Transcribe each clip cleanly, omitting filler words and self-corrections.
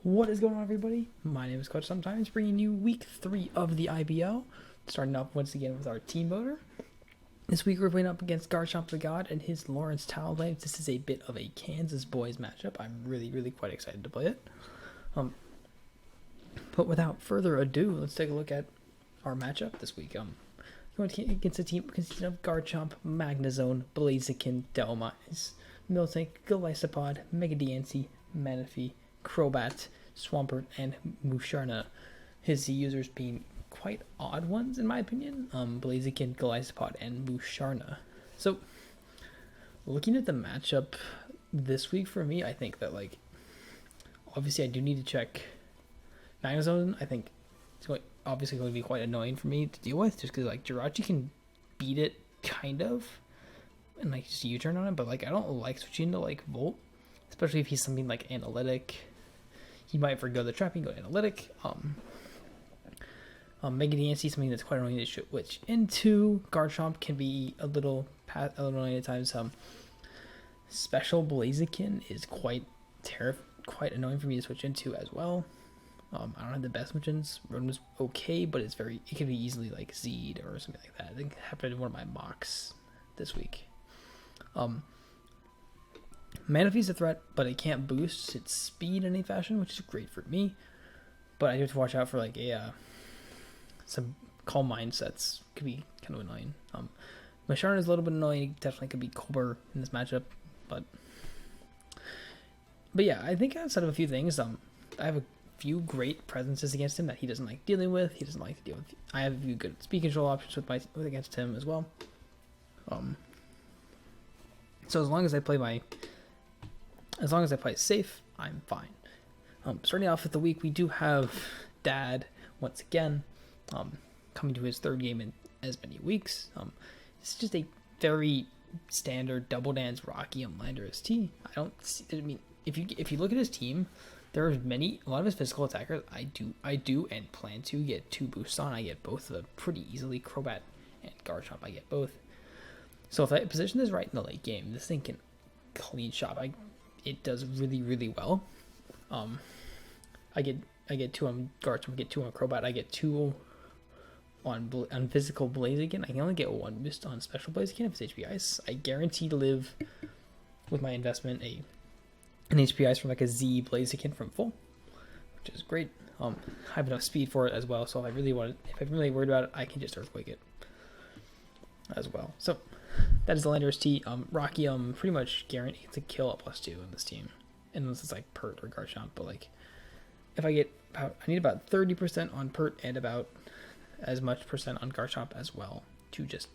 What is going on, everybody? My name is Coach Sometimes, bringing you week 3 of the IBL. Starting off once again with our team voter. This week we're playing up against GarchompTheGod and his Lawrence Talonflames. This is a bit of a Kansas Bois matchup. I'm really quite excited to play it. But without further ado, let's take a look at our matchup this week. Going against a team consisting of Garchomp, Magnezone, Blaziken, Delmise, Miltank, Golisopod, Megadiancy, Manaphy, Crobat, Swampert, and Musharna. His users being quite odd ones in my opinion. Blaziken, Golisopod, and Musharna. So, looking at the matchup this week for me, I think that obviously I do need to check Magnezone. I think it's obviously going to be quite annoying for me to deal with, just because Jirachi can beat it kind of, and just U-turn on it. But I don't like switching to Volt, especially if he's something like Analytic. He might forgo the trap and go Analytic. Megadiancy, something that's quite annoying to switch into. Garchomp can be a little annoying at times. Special Blaziken is quite annoying for me to switch into as well. I don't have the best switch-ins. Rotom's okay, but it can be easily Z'd or something like that. I think it happened in one of my mocks this week. Manaphy's a threat, but it can't boost its speed in any fashion, which is great for me. But I do have to watch out for some Calm Mind sets. Could be kind of annoying. Musharna is a little bit annoying. Definitely could be Colbur in this matchup, but yeah, I think outside of a few things, I have a few great presences against him that he doesn't like dealing with. He doesn't like to deal with. I have a few good speed control options against him as well. So as long as I play safe, I'm fine. Starting off with the week, we do have Dad once again, coming to his third game in as many weeks. It's just a very standard double dance Rocky Landorus T. If you look at his team, there are a lot of his physical attackers I do and plan to get 2 boosts on. I get both of them pretty easily. Crobat and Garchomp, I get both. So if I position this right in the late game, this thing can clean shop. It does really well. I get 2 on Garchomp, I get 2 on Crobat, I get 2 on physical Blaziken. I can only get 1 boost on special Blaziken if it's HP Ice. I guarantee to live with my investment an HP Ice from a Z Blaziken from full, which is great. I have enough speed for it as well, so if I'm really worried about it, I can just Earthquake it as well. So that is the Landorus T. Rocky pretty much guaranteed to kill at +2 in this team, unless it's Pert or Garchomp. But if I need about 30% on Pert and about as much percent on Garchomp as well to just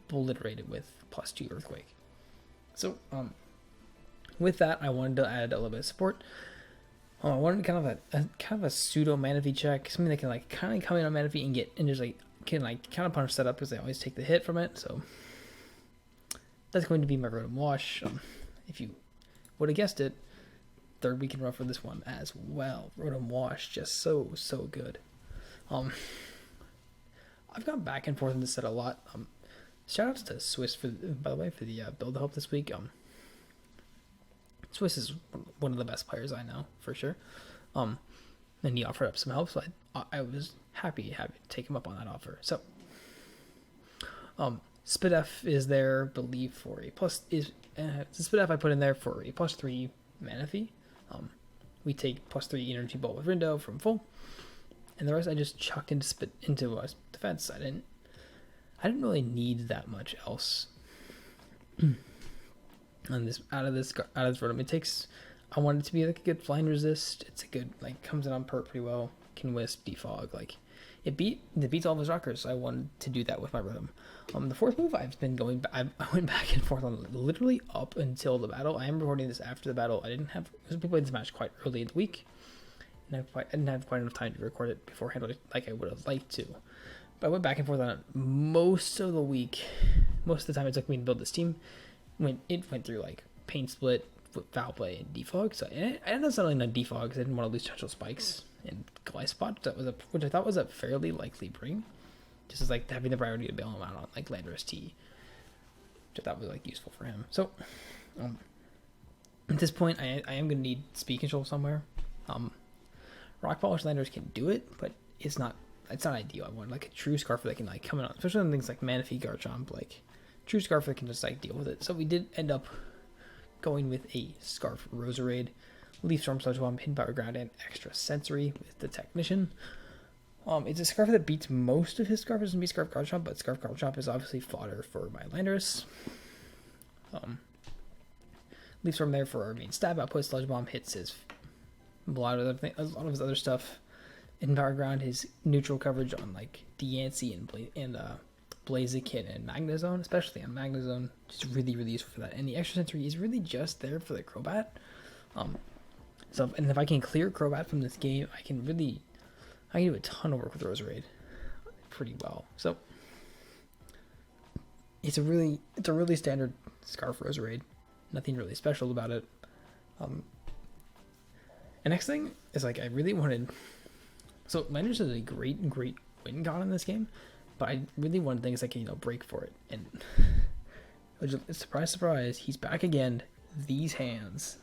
obliterate it with +2 Earthquake. So with that, I wanted to add a little bit of support. I wanted kind of a pseudo Manaphy check, something that can kind of come in on Manaphy and just can counterpunch setup, because they always take the hit from it. So that's going to be my Rotom Wash. If you would have guessed it, third week in a row for this one as well. Rotom Wash, just so good. I've gone back and forth in this set a lot. Shout outs to Swiss for the build help this week. Swiss is one of the best players I know for sure. And he offered up some help, so I was happy to take him up on that offer. So Spidef is there, believe for a Spidef I put in there for a +3 Manaphy. We take +3 Energy Bolt with Rindo from full, and the rest I just chucked into defense. I didn't really need that much else. On this out of this Rotom. I want it to be a good flying resist. It's a good comes in on Pert pretty well. Can Wisp, Defog, it beats all of his rockers. So I wanted to do that with my Rotom. The fourth move I've been going. I went back and forth on literally up until the battle. I am recording this after the battle. We played this match quite early in the week, and I didn't have quite enough time to record it beforehand like I would have liked to. But I went back and forth on it most of the week. Most of the time it took me to build this team. It went through Pain Split, Foul Play, and Defog. So I ended up settling on Defog because I didn't want to lose Touchable Spikes and Glyspot, which I thought was a fairly likely bring. Just as having the priority to bail him out on Landorus T, which I thought was useful for him. So At this point, I am going to need speed control somewhere. Rock Polish Landers can do it, but it's not ideal. I want like a true Scarfer that can like come in on, especially on things like Manaphy, Garchomp, like true Scarfer that can just like deal with it. So we did end up going with a Scarf Roserade, Leaf Storm, Sludge Bomb, Hidden Power Ground, and Extra Sensory with the Technician. It's a Scarf that beats most of his Scarfers and beats Scarf Garchomp, but Scarf Garchomp is obviously fodder for my Landorus. Leaf Storm there for our main stab output. Sludge Bomb hits his a lot of his other stuff. In Power Ground, his neutral coverage on like Deancey and Blaziken and Magnezone, especially on Magnezone, just really useful for that. And the Extra Sensory is really just there for the Crobat. So and if I can clear Crobat from this game, I can do a ton of work with Roserade pretty well. So it's a really standard Scarf Roserade. Nothing really special about it. The next thing is like I really wanted. So Landorus is a great win con in this game, but I really wanted things that can break for it. And surprise, he's back again. These hands,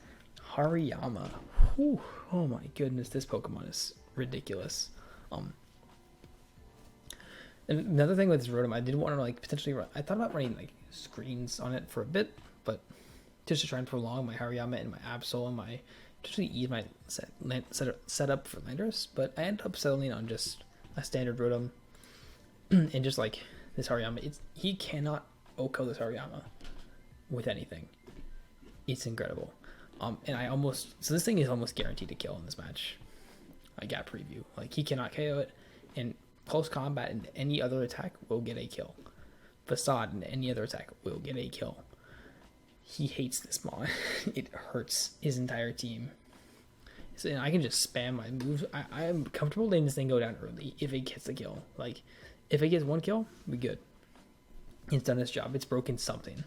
Hariyama. Whew, oh my goodness, this Pokemon is ridiculous. And another thing with this Rotom, I did want to like potentially run. I thought about running like screens on it for a bit, but just to try and prolong my Hariyama and my Absol and my potentially ease my setup for Landorus, but I ended up settling on just a standard Rotom and just like this Hariyama. He cannot OHKO this Hariyama with anything. It's incredible. And so this thing is almost guaranteed to kill in this match. I got preview. Like he cannot KO it, and close combat and any other attack will get a kill. Facade and any other attack will get a kill. He hates this mod. It hurts his entire team. So, and I can just spam my moves. I am comfortable letting this thing go down early if it gets a kill. Like, if it gets one kill, we good. It's done its job. It's broken something.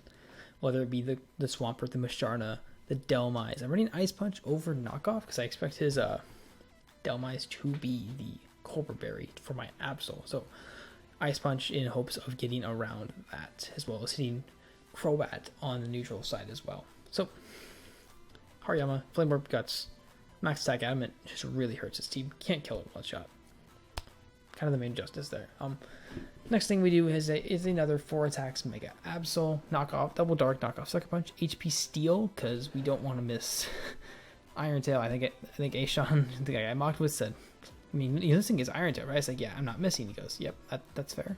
Whether it be the Swampert, the Musharna, the Delmise. I'm running Ice Punch over Knockoff because I expect his Delmise to be the Colbert Berry for my Absol. So, Ice Punch in hopes of getting around that, as well as hitting Crobat on the neutral side as well. So, Hariyama, Flame Orb, Guts, Max Attack Adamant just really hurts his team. Can't kill it with one shot. Kind of the main justice there. Next thing we do is another 4 attacks Mega Absol, Knockoff, Double Dark, Knockoff Sucker Punch, HP Steel, because we don't want to miss Iron Tail. I think Ashawn, the guy I mocked with, said, I mean, this thing is Iron Tail, right? I was like, yeah, I'm not missing. He goes, yep, that's fair.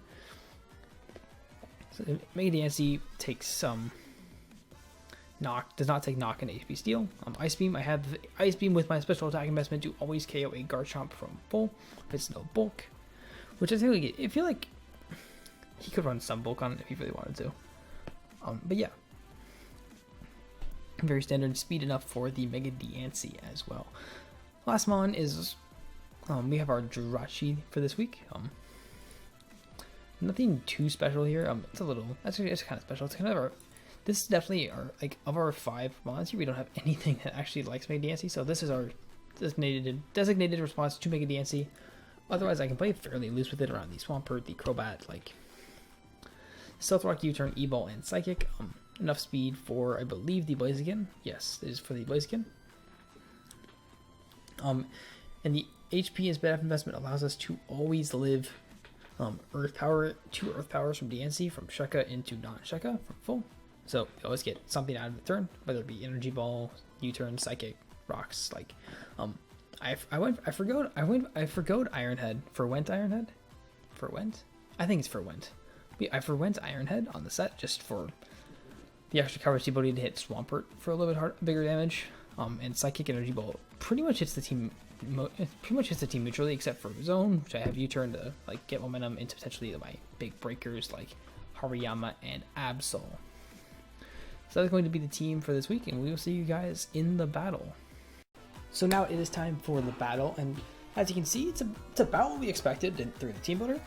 So Mega Deancey takes some knock, does not take knock and HP Steel. Ice Beam, I have Ice Beam with my special attack investment to always KO a Garchomp from full if it's no bulk, which I feel like he could run some bulk on it if he really wanted to. But yeah, very standard speed enough for the Mega Deancey as well. Last mon is we have our Jirachi for this week. Nothing too special here. It's kind of special. It's kind of this is definitely like of our 5 mons here, we don't have anything that actually likes Mega Deancey. So this is our designated response to Mega Deancey. Otherwise, I can play fairly loose with it around the Swampert, the Crobat, like Stealth Rock, U-Turn, E-Ball, and Psychic. Enough speed for, I believe, the Blaziken. Yes, it is for the Blaziken. And the HP as BF investment allows us to always live Earth Power, 2 Earth Powers from Deancey, from Shuka into non-Shuka from full. So you always get something out of the turn, whether it be Energy Ball, U-Turn, Psychic, Rocks. Like, I forgot Iron Head for Went Iron Head. For Went, I think it's for Went. I forwent Iron Head on the set just for the extra coverage ability to hit Swampert for a little bit bigger damage. And Psychic Energy Ball pretty much hits the team. Pretty much hits the team neutrally, except for Zone, which I have U-Turn to like get momentum into potentially my big breakers like Hariyama and Absol. So that's going to be the team for this week, and we will see you guys in the battle. So now it is time for the battle, and as you can see, it's about what we expected through the team builder.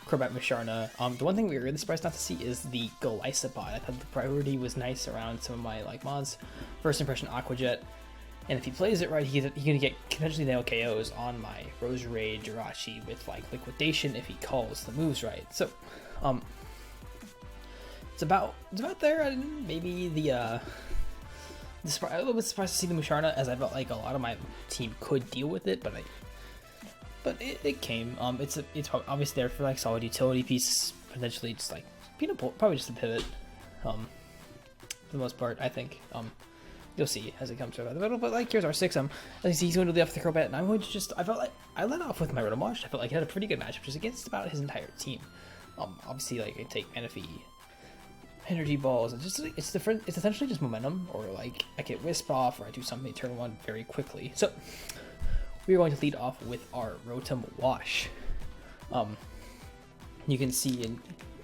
Crobat, Musharna. The one thing we were really surprised not to see is the Golisopod. I thought the priority was nice around some of my like mods. First impression Aqua Jet. And if he plays it right, he's gonna get potentially nail KOs on my Roserade, Jirachi with like Liquidation if he calls the moves right. So, it's about there. Maybe the a little bit surprised to see the Musharna, as I felt like a lot of my team could deal with it, but it came. It's obviously there for like solid utility piece, potentially just like probably just a pivot, for the most part. I think you'll see as it comes to the middle. But like here's our 6. As you see, he's going to the left the Crobat, and I'm going to I felt like I led off with my Rotom Wash. I felt like he had a pretty good matchup just against about his entire team. Obviously like I take Manaphy, energy balls, and just it's different. It's essentially just momentum, or like I get Wisp off, or I do something turn 1 very quickly. So we're going to lead off with our Rotom Wash. You can see in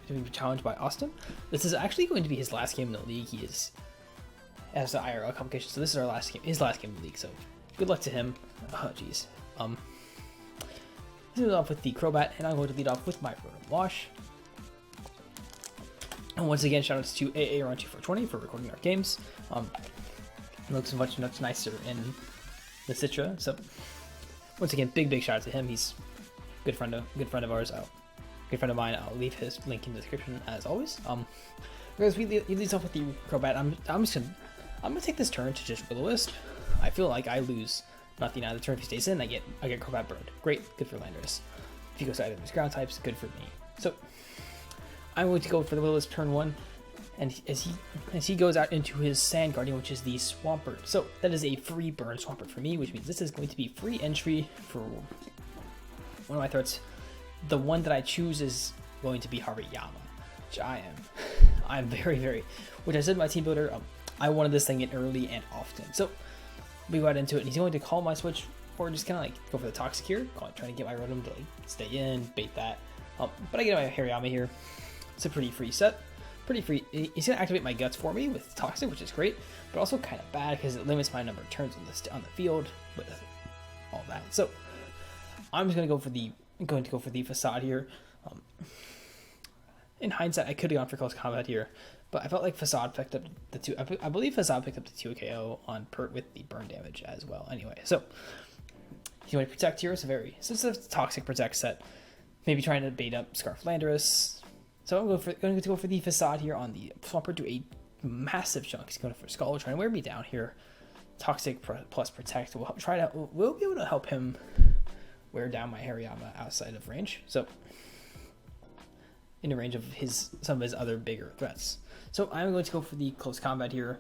being challenged by Austin. This is actually going to be his last game in the league. He has the IRL complication, so this is our last game, his last game in the league. So good luck to him. Oh jeez. Let's lead off with the Crobat, and I'm going to lead off with my Rotom Wash. And once again, shoutouts to AA around 2420 for recording our games. It looks much nicer in the Citra. So once again, big shout out to him. He's a good friend of ours. Good friend of mine. I'll leave his link in the description as always. Because he leads off with the Crobat. I'm gonna take this turn to just Will-O-Wisp. I feel like I lose nothing out of the turn. If he stays in, I get Crobat burned. Great, good for Landorus. If he goes to either of his ground types, good for me. So I'm going to go for the Will-O-Wisp turn 1, and as he goes out into his Sand Guardian, which is the Swampert. So that is a free burn Swampert for me, which means this is going to be free entry for one of my threats. The one that I choose is going to be Hariyama, which I'm very, which I said in my team builder, I wanted this thing in early and often. So we got into it, and he's going to call my switch, or just kind of like go for the Toxic here, trying to get my Rotom to like stay in, bait that. But I get my Hariyama here. It's a pretty free set. Pretty free. He's going to activate my Guts for me with Toxic, which is great, but also kind of bad because it limits my number of turns on the field with all that. So I'm just going to go for the Facade here. In hindsight, I could have gone for Close Combat here, but I felt like Facade picked up the 2. I believe Facade picked up the 2 KO on Pert with the burn damage as well. Anyway, so he's going to Protect here. It's a Toxic Protect set. Maybe trying to bait up Scarf Landorus. So I'm going to go for the Facade here on the Swampert to a massive chunk. He's going for Skull, trying to wear me down here. Toxic plus Protect will we'll be able to help him wear down my Hariyama outside of range. So in the range of some of his other bigger threats. So I'm going to go for the Close Combat here,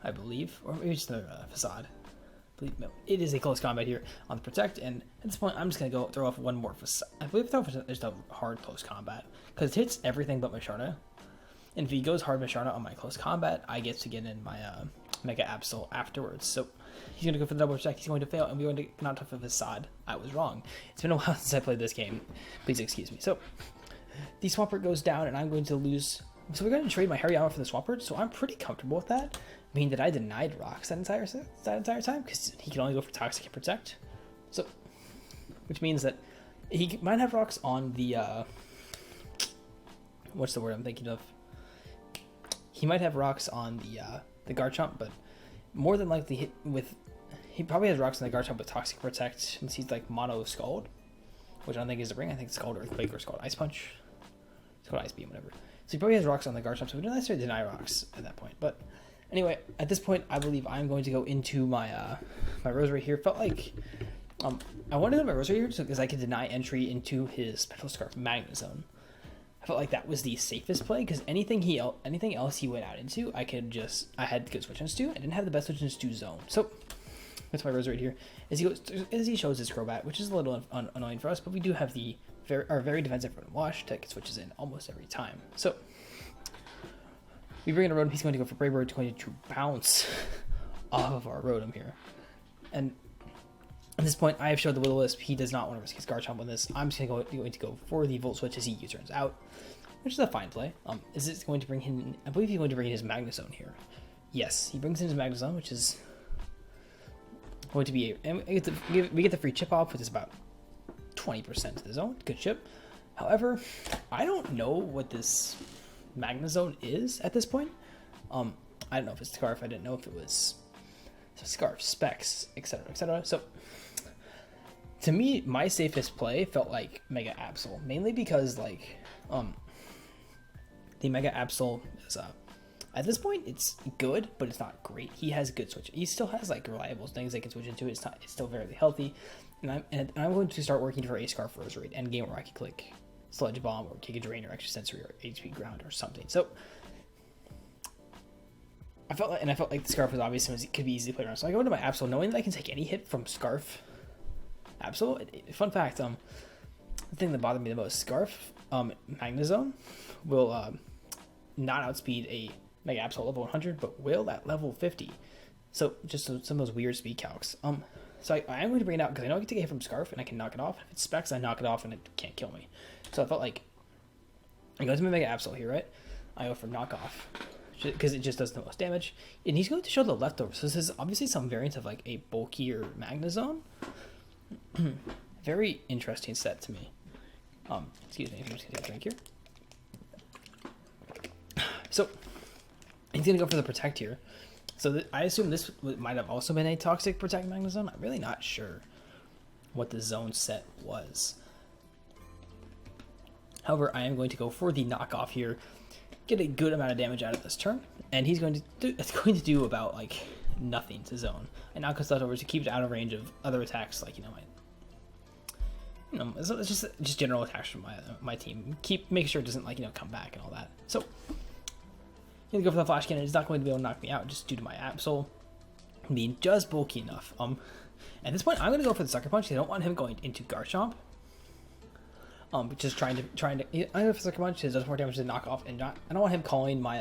I believe, or maybe just another Facade. No, it is a Close Combat here on the Protect, and at this point I'm just going to go throw off one more Facade. I believe there's a hard Close Combat, because it hits everything but Musharna, and if he goes hard Musharna on my Close Combat, I get to get in my Mega Absol afterwards. So he's going to go for the double Protect, he's going to fail, and we're going to not off a Facade. I was wrong. It's been a while since I played this game. Please excuse me. So the Swampert goes down, and I'm going to lose. So we're going to trade my Hariyama for the Swampert, so I'm pretty comfortable with that. I mean that I denied Rocks that entire time, because he can only go for Toxic and Protect. So, which means that he might have Rocks on the, what's the word I'm thinking of? He might have Rocks on the Garchomp, but more than likely he probably has Rocks on the Garchomp with Toxic Protect, since he's like Mono Scald, which I don't think is the ring. I think it's Scald Earthquake or Scald Ice Punch. Scald Ice Beam, whatever. So he probably has Rocks on the Garchomp, so we don't necessarily deny Rocks at that point. But anyway, at this point, I believe I'm going to go into my my Rosary here. Felt like I wanted to go to my Rosary here because I could deny entry into his Special Scarf Magna Zone. I felt like that was the safest play because anything else he went out into, I had good switch-ins to. I didn't have the best switch-ins to zone. So that's my Rosary here. As he shows his Crobat, which is a little annoying for us, but we do have our very defensive Rotom Wash that switches in almost every time. So we bring in a Rotom. He's going to go for Brave Bird, going to bounce off of our Rotom here. And at this point, I have showed the Will-O-Wisp. He does not want to risk his Garchomp on this. I'm just going to go for the Volt Switch as he U-turns out, which is a fine play. Is it going to bring him? I believe he's going to bring in his Magna Zone here. Yes, he brings in his Magna Zone, which is going to be we get the free chip off, which is about 20% to the zone. Good chip. However, I don't know what this Magna Zone is at this point. I don't know if it's Scarf. I didn't know if it was Scarf, Specs, etc., etc. So to me, my safest play felt like Mega Absol, mainly because like the Mega Absol is At this point, it's good, but it's not great. He has good switch. He still has like reliable things they can switch into. It's still very healthy. And I'm going to start working for a Scarf Rose Raid end game where I can click Sludge Bomb or Kick a Drain or Extra Sensory or HP Ground or something. So I felt like the Scarf was obvious and could be easily played around. So I go into my Absol knowing that I can take any hit from Scarf. Absol. Fun fact, the thing that bothered me the most, Scarf Magnezone will not outspeed a Mega Absol level 100, but will at level 50. So just some of those weird speed calcs. So I am going to bring it out because I know I can take a hit from Scarf and I can knock it off. If it specs, I knock it off and it can't kill me. So I felt like I go to my Mega Absol here, right? I go for knockoff because it just does the most damage. And he's going to show the leftovers. So this is obviously some variant of like a bulkier Magnezone. Very interesting set to me. Excuse me, I'm just gonna take a drink here. So he's gonna go for the Protect here. So I assume this might have also been a Toxic Protect Magnezone. I'm really not sure what the zone set was. However, I am going to go for the knockoff here, get a good amount of damage out of this turn, and he's going to do, it's going to do about like nothing to zone. And now comes leftovers to keep it out of range of other attacks, like it's just general attacks from my team. Make sure it doesn't like come back and all that. So I'm gonna go for the Flash Cannon. It's not going to be able to knock me out just due to my Absol being just bulky enough. At this point, I'm gonna go for the Sucker Punch. I don't want him going into Garchomp. Just trying to. I go for Sucker Punch. It does more damage to knock off, and I don't want him calling my.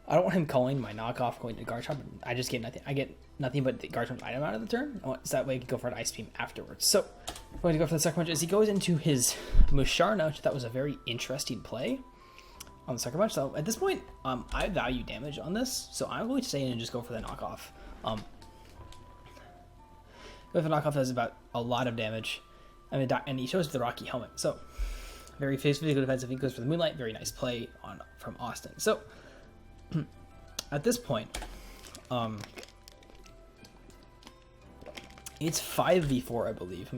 I don't want him calling my knockoff going to Garchomp. I just get nothing. I get nothing but the Garchomp item out of the turn. So that way I can go for an Ice Beam afterwards. So I'm going to go for the Sucker Punch as he goes into his Musharna, which I thought was a very interesting play on the Sucker Punch. So at this point, I value damage on this, so I'm going to stay in and just go for the knockoff. With the knockoff does about a lot of damage. And he shows the Rocky Helmet. So very physically defensive. He goes for the Moonlight. Very nice play from Austin. So at this point, it's 5v4, I believe.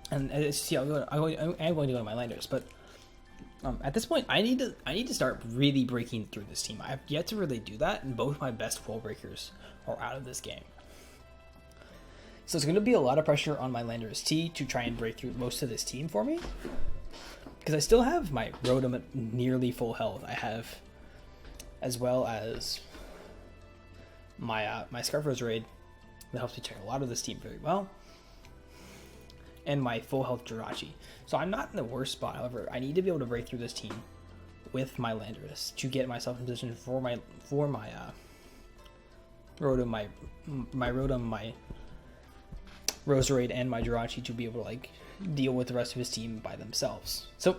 And see, I'm going to go to my landers, but at this point, I need to start really breaking through this team. I have yet to really do that, and both my best wall breakers are out of this game. So it's going to be a lot of pressure on my Landorus T to try and break through most of this team for me, because I still have my Rotom at nearly full health. I have, as well as my my Scarf Rose Raid that helps me check a lot of this team very well, and my full health Jirachi. So I'm not in the worst spot. However, I need to be able to break through this team with my Landorus to get myself in position for my Rotom, my Rose Raid, and my Jirachi to be able to like deal with the rest of his team by themselves. So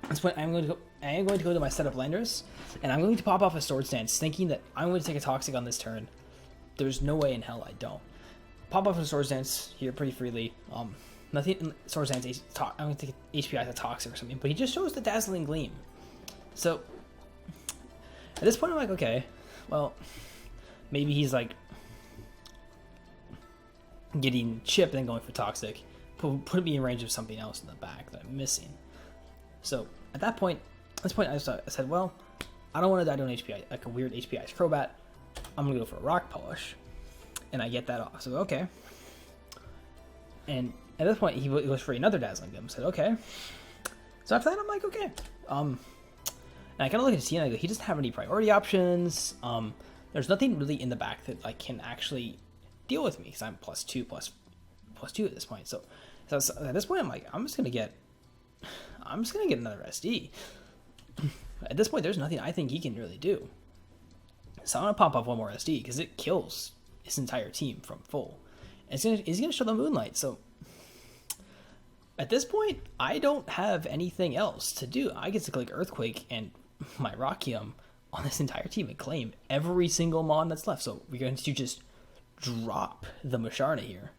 at this point, I am going to go to my setup Landorus, and I'm going to pop off a Sword Stance, thinking that I'm going to take a Toxic on this turn. There's no way in hell I don't. Pop off a Sword Stance here pretty freely. Nothing in Sword Stance. I'm going to take HPI as a Toxic or something, but he just shows the Dazzling Gleam. So at this point, I'm like, okay, well, maybe he's like getting chipped and then going for Toxic, put me in range of something else in the back that I'm missing. So at this point, I said, well, I don't want to die to an HPI, like a weird HPI Crobat. I'm gonna go for a Rock Polish, and I get that off. So okay, and at this point, he goes for another Dazzling Gleam. I said okay. So after that, I'm like okay. And I kind of look at his team and I go, he doesn't have any priority options. There's nothing really in the back that like can actually deal with me because I'm +2 at this point. So at this point, I'm like, I'm just gonna get another SD. At this point, there's nothing I think he can really do. So I'm gonna pop off one more SD because it kills his entire team from full. And he's gonna show the Moonlight. So at this point, I don't have anything else to do. I get to click Earthquake and my Rockium on this entire team and claim every single Mon that's left. So we're going to just drop the Musharna here,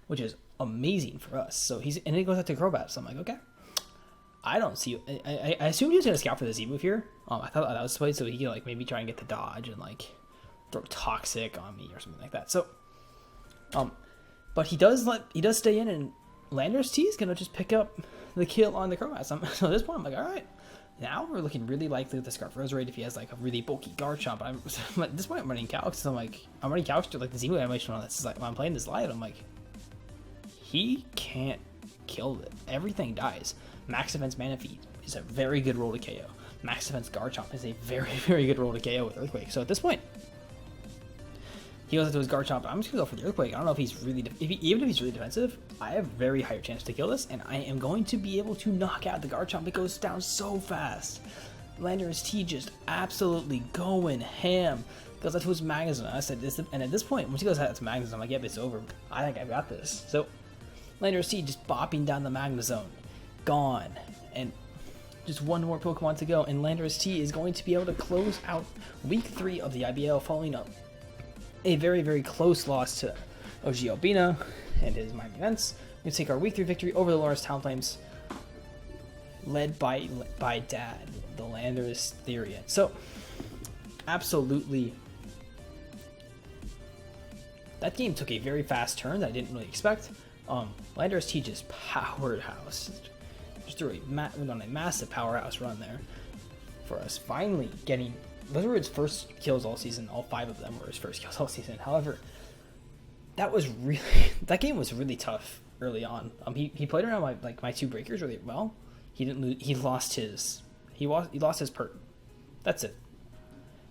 which is amazing for us. So and it goes out to Crobat. So I'm like, okay. I don't see. I assumed he was gonna scout for the Z move here. I thought that was the way so he could like maybe try and get the dodge and like throw Toxic on me or something like that. So, but he does stay in, and Landorus T is gonna just pick up the kill on the Crobat. So at this point, I'm like, all right, Now we're looking really likely with the Scarf Resurrect if he has like a really bulky Garchomp. At this point I'm running calcs, so I'm running calcs to like the Zemo animation on this. It's like when I'm playing this live, I'm like, he can't kill it. Everything dies. Max Defense Manaphy is a very good roll to KO. Max Defense Garchomp is a very, very good roll to KO with Earthquake. So at this point, he goes into his Garchomp. I'm just gonna go for the Earthquake. I don't know if he's really, even if he's really defensive, I have very higher chance to kill this, and I am going to be able to knock out the Garchomp. It goes down so fast. Landorus T just absolutely going ham. Goes out to his Magnezone. I said this, and at this point, once he goes out to Magnezone, I'm like, yep, it's over. I think I've got this. So Landorus T just bopping down the Magnezone, gone, and just one more Pokemon to go, and Landorus T is going to be able to close out Week 3 of the IBL, following up a very, very close loss to Ogalbina and his Miami Events. We take our Week 3 victory over the Lawrence Talonflames, led by Dad, the Landorus Therian. So, absolutely, that game took a very fast turn that I didn't really expect. Landorus T just powerhouse, just threw went on a massive powerhouse run there for us, finally getting. Those were his first kills all season. All 5 of them were his first kills all season. However, that game was really tough early on. He played around my 2 breakers really well. He didn't lose. He lost his perk. That's it.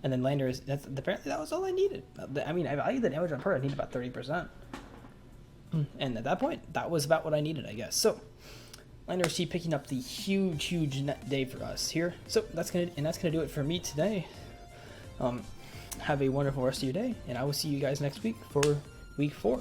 And then Landorus. Apparently that was all I needed. I mean, I valued the damage on perk. I needed about 30%. And at that point, that was about what I needed, I guess. So Landorus T picking up the huge day for us here. So that's gonna do it for me today. Have a wonderful rest of your day, and I will see you guys next week for Week 4.